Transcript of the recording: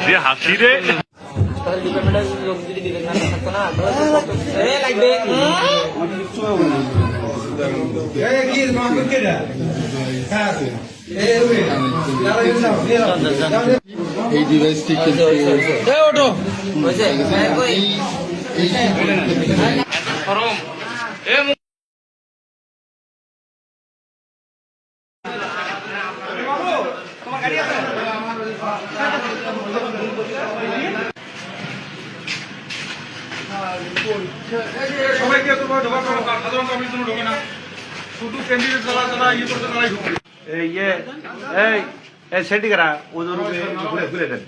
যে হাসি রে ডিপার্টমেন্টের লোক যদি বিবেক না থাকতো না লাগবে এই ডিভাইসটি কিন্তু সবাইকে তোমার ঢোকা সাধারণ কমিটির জন্য ঢোকে না শুধু ক্যান্ডিডেট যারা যারা ইয়ে করতে তারাই ঢুকে এই সেটি করা ওদের ঘুরে ঘুরে দেন